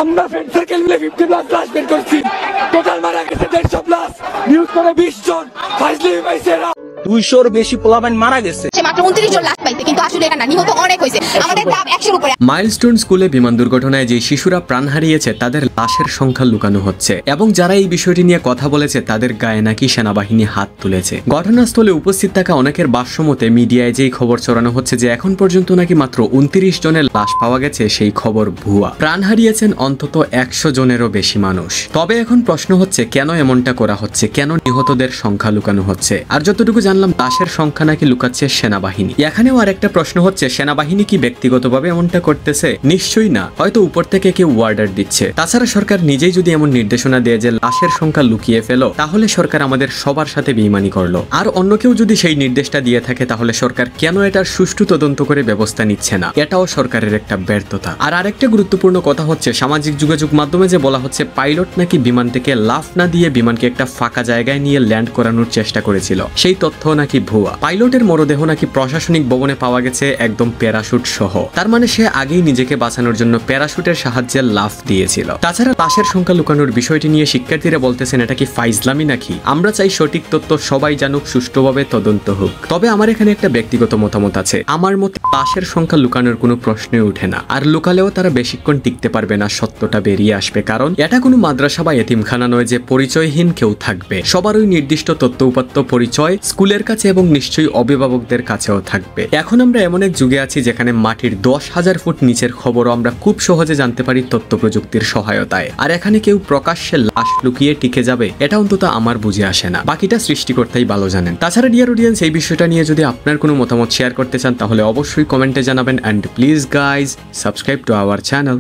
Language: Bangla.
আমরা ফ্রেন্ড সার্কেল মিলে 50+ লাশ বের করছি। টোটাল মারা গেছে 150 লাশ। নিউজ করে 20 জন ফাইজলি পাইছে। 200-র বেশি পোলাপাইন মারা গেছে। মাত্র 29 জন লাশ পাইছে, কিন্তু আসলে এটা না, নিহত অনেক হয়েছে। আমাদের দাম 100-এর উপরে। মাইলস্টোন স্কুলে বিমান দুর্ঘটনায় যে শিশুরা প্রাণ হারিয়েছে তাদের লাশের সংখ্যা লুকানো হচ্ছে এবং যারা এই বিষয়টি নিয়ে কথা বলেছে তাদের গায়ে নাকি সেনাবাহিনী হাত তুলেছে। ঘটনাস্থলে উপস্থিত থাকা অনেকের ভাষ্যমতে মিডিয়ায় যেই খবর ছড়ানো হচ্ছে যে এখন পর্যন্ত নাকি মাত্র 29 জনের লাশ পাওয়া গেছে, সেই খবর ভুয়া। প্রাণ হারিয়েছেন অন্তত 100 জনেরও বেশি মানুষ। তবে এখন প্রশ্ন হচ্ছে কেন এমনটা করা হচ্ছে, কেন নিহতদের সংখ্যা লুকানো হচ্ছে? আর যতটুকু জানলাম লাশের সংখ্যা নাকি লুকাচ্ছে সেনাবাহিনী। এখানেও আরেকটা প্রশ্ন হচ্ছে সেনাবাহিনী কি ব্যক্তিগতভাবে এমনটা করতেছে? নিশ্চয়ই না, হয়তো উপর থেকে কেউ অর্ডার দিচ্ছে। তাছাড়া সরকার নিজেই যদি এমন নির্দেশনা দেয় যে লাশের সংখ্যা লুকিয়ে ফেলো, তাহলে সরকার আমাদের সবার সাথে বেঈমানি করলো। আর অন্য কেউ যদি সেই নির্দেশটা দিয়ে থাকে তাহলে সরকার কেন এটার সুষ্ঠু তদন্ত করে ব্যবস্থা নিচ্ছে না? এটাও সরকারের একটা ব্যর্থতা। আর আরেকটা গুরুত্বপূর্ণ কথা হচ্ছে সামাজিক যোগাযোগ মাধ্যমে যে বলা হচ্ছে পাইলট নাকি বিমান থেকে লাফ না দিয়ে বিমানকে একটা ফাঁকা জায়গায় নিয়ে ল্যান্ড করানোর চেষ্টা করেছিল, সেই তথ্য নাকি ভুয়া। পাইলটের মরদেহ নাকি প্রশাসনিক ভবনে পাওয়া গেছে একদম প্যারাশুট সহ। তার মানে সে আগেই নিজেকে বাঁচানোর জন্য প্যারাশুটের সাহায্যে লাফ দিয়েছিল। তাছাড়া লাশের সংখ্যা লুকানোর বিষয়টি নিয়ে শিক্ষার্থীরা বলতেছেন এটা কি ফাইজলামি নাকি? আমরা চাই সঠিক তথ্য সবাই জানুক, সুষ্ঠুভাবে তদন্ত হোক। তবে আমার এখানে একটা ব্যক্তিগত মতামত আছে। আমার মতে লাশের সংখ্যা লুকানোর কোনো প্রশ্নই ওঠে না। আর লুকালেও তারা বেশিক্ষণ টিকতে পারবে না, সত্যটা বেরিয়ে আসবে। কারণ এটা কোনো মাদ্রাসা বা এতিমখানা নয় যে পরিচয়হীন কেউ থাকবে। সবারই নির্দিষ্ট তথ্য উপাত্ত পরিচয় স্কুলের কাছে এবং নিশ্চয়ই অভিভাবকদের কাছেও থাকবে। এখন আমরা এমন এক যুগে আছি যেখানে মাটির 10,000 ফুট নিচের খবরও আমরা খুব সহজে জানতে পারি তথ্য প্রযুক্তির সহায়তায়। আর এখানে কেউ প্রকাশ্যে লাশ লুকিয়ে টিকে যাবে, এটা অন্তত আমার বুঝে আসে না। বাকিটা সৃষ্টিকর্তাই ভালো জানেন। তাছাড়া ডিয়ার অডিয়েন্স, এই বিষয়টা নিয়ে যদি আপনার কোনো মতামত শেয়ার করতে চান তাহলে অবশ্যই কমেন্টে জানাবেন। And please guys subscribe to our channel.